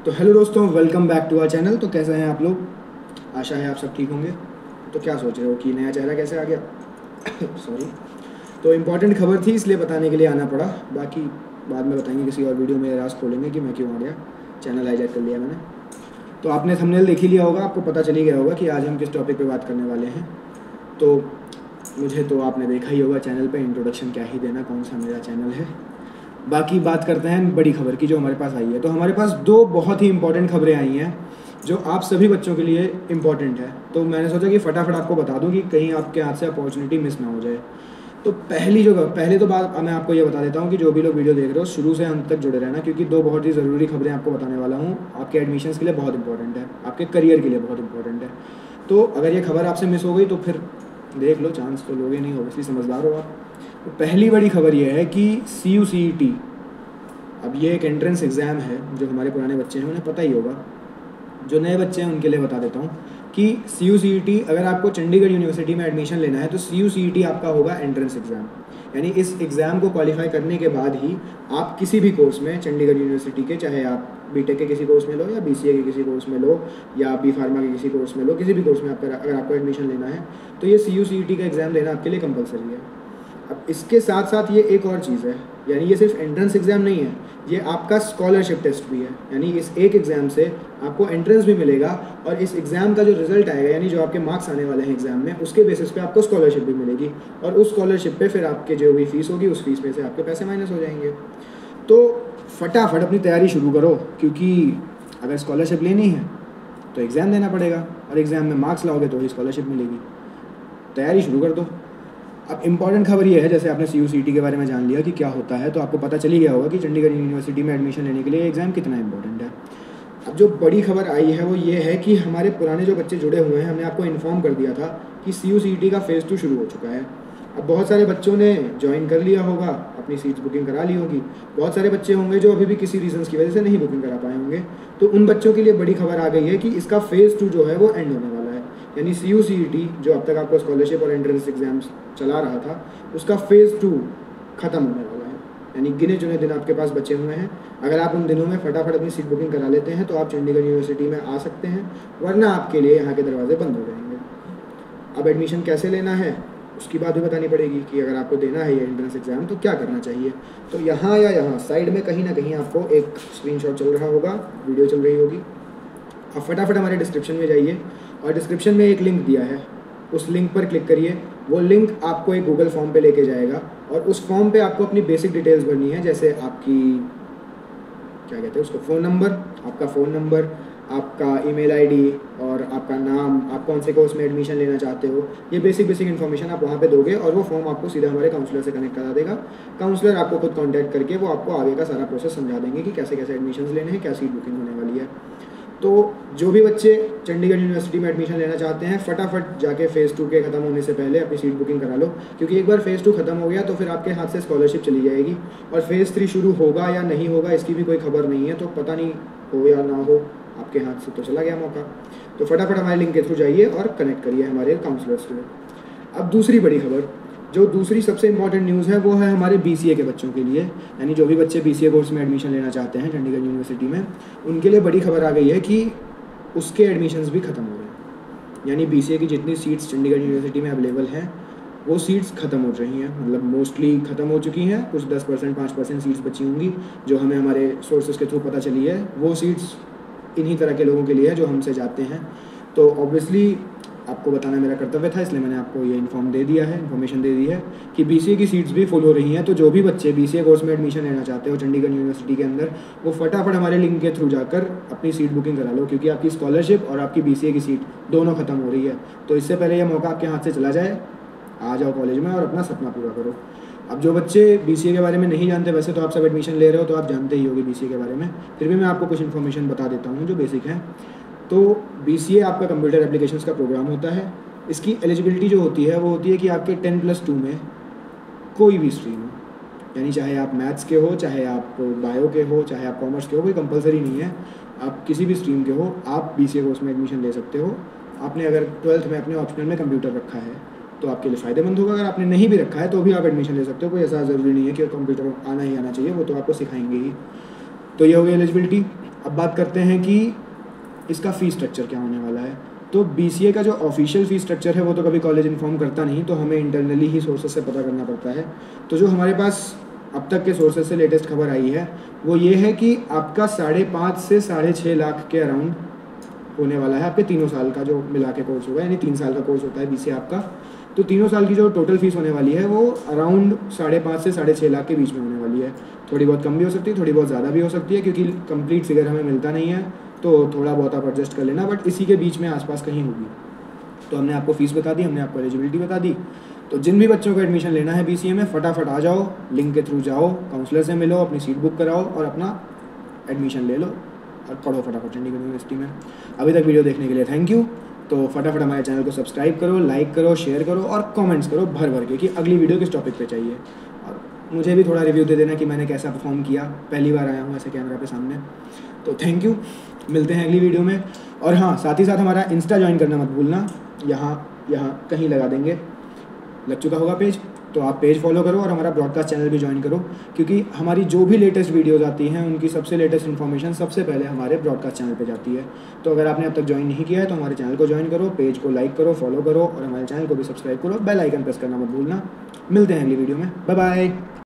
तो हेलो दोस्तों, welcome back to our channel. तो कैसे हैं आप लोग? आशा है आप सब ठीक होंगे। तो क्या सोच रहे हो कि नया चेहरा कैसे आ गया? सॉरी। तो इम्पॉर्टेंट खबर थी इसलिए बताने के लिए आना पड़ा। बाकी बाद में बताएंगे, किसी और वीडियो में राज खोलेंगे कि मैं क्यों आ गया। चैनल हाईजैक कर लिया मैंने। तो आपने थंबनेल देख ही लिया होगा, आपको पता चल ही गया होगा कि आज हम किस टॉपिक पे बात करने वाले हैं। तो मुझे तो आपने देखा ही होगा चैनल पे, इंट्रोडक्शन क्या ही देना, कौन सा मेरा चैनल है। बाकी बात करते हैं बड़ी खबर की जो हमारे पास आई है। तो हमारे पास दो बहुत ही इंपॉर्टेंट खबरें आई हैं जो आप सभी बच्चों के लिए इम्पॉर्टेंट है। तो मैंने सोचा कि फटाफट आपको बता दूं कि कहीं आपके हाथ से अपॉर्चुनिटी मिस ना हो जाए। तो पहले तो बात मैं आपको ये बता देता हूँ कि जो भी लोग वीडियो देख रहे हो शुरू से अंत तक जुड़े रहना, क्योंकि दो बहुत ही ज़रूरी खबरें आपको बताने वाला हूँ। आपके एडमिशन्स के लिए बहुत इंपॉर्टेंट है, आपके करियर के लिए बहुत इंपॉर्टेंट है। तो अगर ये खबर आपसे मिस हो गई तो फिर देख लो, चांस तो लोगे नहीं, ऑब्वियसली समझदार हो आप। तो पहली बड़ी खबर ये है कि CUCET, अब ये एक एंट्रेंस एग्ज़ाम है। जो हमारे पुराने बच्चे हैं उन्हें पता ही होगा, जो नए बच्चे हैं उनके लिए बता देता हूँ कि CUCET, अगर आपको चंडीगढ़ यूनिवर्सिटी में एडमिशन लेना है तो CUCET आपका होगा एंट्रेंस एग्ज़ाम। यानी इस एग्ज़ाम को क्वालिफाई करने के बाद ही आप किसी भी कोर्स में चंडीगढ़ यूनिवर्सिटी के, चाहे आप बीटेक के किसी कोर्स में लो या BCA के किसी कोर्स में लो या B फार्मा के किसी कोर्स में लो, किसी भी कोर्स में अगर आपको एडमिशन लेना है तो ये CUCET का एग्ज़ाम देना आपके लिए कंपलसरी है। अब इसके साथ साथ ये एक और चीज़ है, यानी ये सिर्फ एंट्रेंस एग्ज़ाम नहीं है, ये आपका स्कॉलरशिप टेस्ट भी है। यानी इस एक एग्ज़ाम से आपको एंट्रेंस भी मिलेगा और इस एग्ज़ाम का जो रिज़ल्ट आएगा, यानी जो आपके मार्क्स आने वाले हैं एग्ज़ाम में, उसके बेसिस पे आपको स्कॉलरशिप भी मिलेगी। और उस स्कॉलरशिप पे फिर आपके जो भी फीस होगी उस फीस में से आपके पैसे माइनस हो जाएंगे। तो फटाफट अपनी तैयारी शुरू करो, क्योंकि अगर स्कॉलरशिप लेनी है तो एग्ज़ाम देना पड़ेगा और एग्ज़ाम में मार्क्स लाओगे तो ही स्कॉलरशिप मिलेगी। तैयारी शुरू कर दो। अब इम्पॉर्टेंट खबर ये है, जैसे आपने CUCET के बारे में जान लिया कि क्या होता है, तो आपको पता चल ही गया होगा कि चंडीगढ़ यूनिवर्सिटी में एडमिशन लेने के लिए एग्ज़ाम कितना इंपॉर्टेंट है। अब जो बड़ी खबर आई है वो ये है कि हमारे पुराने जो बच्चे जुड़े हुए हैं, हमने आपको इन्फॉर्म कर दिया था कि CUCET का फ़ेज़ 2 शुरू हो चुका है। अब बहुत सारे बच्चों ने ज्वाइन कर लिया होगा, अपनी सीट्स बुकिंग करा ली होगी। बहुत सारे बच्चे होंगे जो अभी भी किसी रीजंस की वजह से नहीं बुकिंग करा पाए होंगे। तो उन बच्चों के लिए बड़ी खबर आ गई है कि इसका फ़ेज़ 2 जो है वो एंड होने वाला है। यानी CUCET जो अब तक आपको स्कॉलरशिप और एंट्रेंस एग्जाम्स चला रहा था, उसका फ़ेज़ 2 ख़त्म होने वाला है। यानी गिने चुने दिन आपके पास बचे हुए हैं। अगर आप उन दिनों में फटाफट अपनी सीट बुकिंग करा लेते हैं तो आप चंडीगढ़ यूनिवर्सिटी में आ सकते हैं, वरना आपके लिए यहाँ के दरवाजे बंद हो जाएंगे। अब एडमिशन कैसे लेना है उसकी बात भी बतानी पड़ेगी कि अगर आपको देना है ये एंट्रेंस एग्ज़ाम तो क्या करना चाहिए। तो यहाँ या यहाँ साइड में कहीं ना कहीं आपको एक स्क्रीनशॉट चल रहा होगा, वीडियो चल रही होगी। आप फटाफट हमारे डिस्क्रिप्शन में जाइए और डिस्क्रिप्शन में एक लिंक दिया है, उस लिंक पर क्लिक करिए। वो लिंक आपको एक गूगल फॉर्म पे लेके जाएगा और उस फॉर्म पे आपको अपनी बेसिक डिटेल्स भरनी है, जैसे आपकी क्या कहते हैं उसको, फ़ोन नंबर, आपका फ़ोन नंबर, आपका ईमेल आईडी और आपका नाम, आप कौन से कोर्स में एडमिशन लेना चाहते हो। ये बेसिक इन्फॉर्मेशन आप वहाँ पे दोगे और वो फॉर्म आपको सीधा हमारे काउंसलर से कनेक्ट करा देगा। काउंसलर आपको खुद कांटेक्ट करके वो आपको आगे का सारा प्रोसेस समझा देंगे कि कैसे कैसे एडमिशन्स लेने हैं, क्या सीट बुकिंग होने वाली है। तो जो भी बच्चे चंडीगढ़ यूनिवर्सिटी में एडमिशन लेना चाहते हैं, फटाफट जाके फ़ेज़ 2 के ख़त्म होने से पहले अपनी सीट बुकिंग करा लो, क्योंकि एक बार फ़ेज़ 2 ख़त्म हो गया तो फिर आपके हाथ से स्कॉलरशिप चली जाएगी। और फ़ेज़ 3 शुरू होगा या नहीं होगा इसकी भी कोई खबर नहीं है, तो पता नहीं हो या ना हो, आपके हाथ से तो चला गया मौका। तो फटाफट हमारे लिंक के थ्रू जाइए और कनेक्ट करिए हमारे काउंसलर्स से। अब दूसरी बड़ी खबर, जो दूसरी सबसे इंपॉर्टेंट न्यूज़ है, वो है हमारे BCA के बच्चों के लिए। यानी जो भी बच्चे BCA कोर्स में एडमिशन लेना चाहते हैं चंडीगढ़ यूनिवर्सिटी में, उनके लिए बड़ी खबर आ गई है कि उसके एडमिशन्स भी ख़त्म हो रहे हैं। यानी BCA की जितनी सीट्स चंडीगढ़ यूनिवर्सिटी में अवेलेबल हैं वो सीट्स ख़त्म हो रही हैं, मतलब मोस्टली ख़त्म हो चुकी हैं। कुछ 10% 5% सीट्स बची होंगी जो हमें हमारे सोर्सेज के थ्रू पता चली है। वो सीट्स इन्हीं तरह के लोगों के लिए है जो हमसे जाते हैं। तो ऑब्वियसली आपको बताना मेरा कर्तव्य था, इसलिए मैंने आपको ये इन्फॉर्मेशन दे दी है कि BCA की सीट्स भी फुल हो रही हैं। तो जो भी बच्चे BCA कोर्स में एडमिशन लेना चाहते हो चंडीगढ़ यूनिवर्सिटी के अंदर, वो फटाफट हमारे लिंक के थ्रू जाकर अपनी सीट बुकिंग करा लो, क्योंकि आपकी स्कॉलरशिप और आपकी BCA की सीट दोनों ख़त्म हो रही है। तो इससे पहले यह मौका आपके हाथ से चला जाए, आ जाओ कॉलेज में और अपना सपना पूरा करो। अब जो बच्चे BCA के बारे में नहीं जानते, वैसे तो आप सब एडमिशन ले रहे हो तो आप जानते ही होगे BCA के बारे में, फिर भी मैं आपको कुछ इन्फॉर्मेशन बता देता हूँ जो बेसिक है। तो BCA आपका कंप्यूटर एप्लीकेशंस का प्रोग्राम होता है। इसकी एलिजिबिलिटी जो होती है वो होती है कि आपके 10+2 में कोई भी स्ट्रीम हो, यानी चाहे आप मैथ्स के हो, चाहे आप बायो के हो, चाहे आप कॉमर्स के हो, कोई कंपलसरी नहीं है। आप किसी भी स्ट्रीम के हो, आप BCA कोर्स में एडमिशन ले सकते हो। आपने अगर 12th में अपने ऑप्शनल में कंप्यूटर रखा है तो आपके लिए फ़ायदेमंद होगा। अगर आपने नहीं भी रखा है तो भी आप एडमिशन ले सकते हो, कोई ऐसा ज़रूरी नहीं है कि कंप्यूटर आना ही आना चाहिए, वो तो आपको सिखाएंगे ही। तो ये हो गई एलिजिबिलिटी। अब बात करते हैं कि इसका फ़ी स्ट्रक्चर क्या होने वाला है। तो BCA का जो ऑफिशियल फ़ी स्ट्रक्चर है वो तो कभी कॉलेज इन्फॉर्म करता नहीं, तो हमें इंटरनली ही सोर्सेज से पता करना पड़ता है। तो जो हमारे पास अब तक के सोर्सेज से लेटेस्ट खबर आई है वो ये है कि आपका 5.5 से 6.5 लाख के अराउंड होने वाला है आपके 3 साल का जो मिला के कोर्स होगा, यानी 3 साल का कोर्स होता है BCA आपका। तो 3 साल की जो टोटल फीस होने वाली है वो अराउंड 5.5 से 6.5 लाख के बीच में होने वाली है। थोड़ी बहुत कम भी हो सकती है, थोड़ी बहुत ज़्यादा भी हो सकती है, क्योंकि कंप्लीट फिगर हमें मिलता नहीं है, तो थोड़ा बहुत आप एडजस्ट कर लेना, बट इसी के बीच में आसपास कहीं होगी। तो हमने आपको फ़ीस बता दी, हमने आपको एलिजिबिलिटी बता दी। तो जिन भी बच्चों को एडमिशन लेना है BCA में, फटाफट आ जाओ, लिंक के थ्रू जाओ, काउंसलर से मिलो, अपनी सीट बुक कराओ और अपना एडमिशन ले लो और पढ़ो फटाफट चंडीगढ़ यूनिवर्सिटी में। अभी तक वीडियो देखने के लिए थैंक यू। तो फटाफट हमारे चैनल को सब्सक्राइब करो, लाइक करो, शेयर करो और कमेंट्स करो भर भर के कि अगली वीडियो किस टॉपिक पे चाहिए। और मुझे भी थोड़ा रिव्यू दे देना कि मैंने कैसा परफॉर्म किया, पहली बार आया हूँ ऐसे कैमरा पे सामने। तो थैंक यू, मिलते हैं अगली वीडियो में। और हाँ, साथ ही साथ हमारा इंस्टा ज्वाइन करना मत भूलना, यहाँ कहीं लगा देंगे, लग चुका होगा पेज, तो आप पेज फॉलो करो और हमारा ब्रॉडकास्ट चैनल भी ज्वाइन करो, क्योंकि हमारी जो भी लेटेस्ट वीडियोस आती हैं उनकी सबसे लेटेस्ट इन्फॉर्मेशन सबसे पहले हमारे ब्रॉडकास्ट चैनल पे जाती है। तो अगर आपने अब तक ज्वाइन नहीं किया है तो हमारे चैनल को ज्वाइन करो, पेज को लाइक करो, फॉलो करो और हमारे चैनल को भी सब्सक्राइब करो, बेल आइकन प्रेस करना मत भूलना। मिलते हैं अगली वीडियो में, बाय बाय।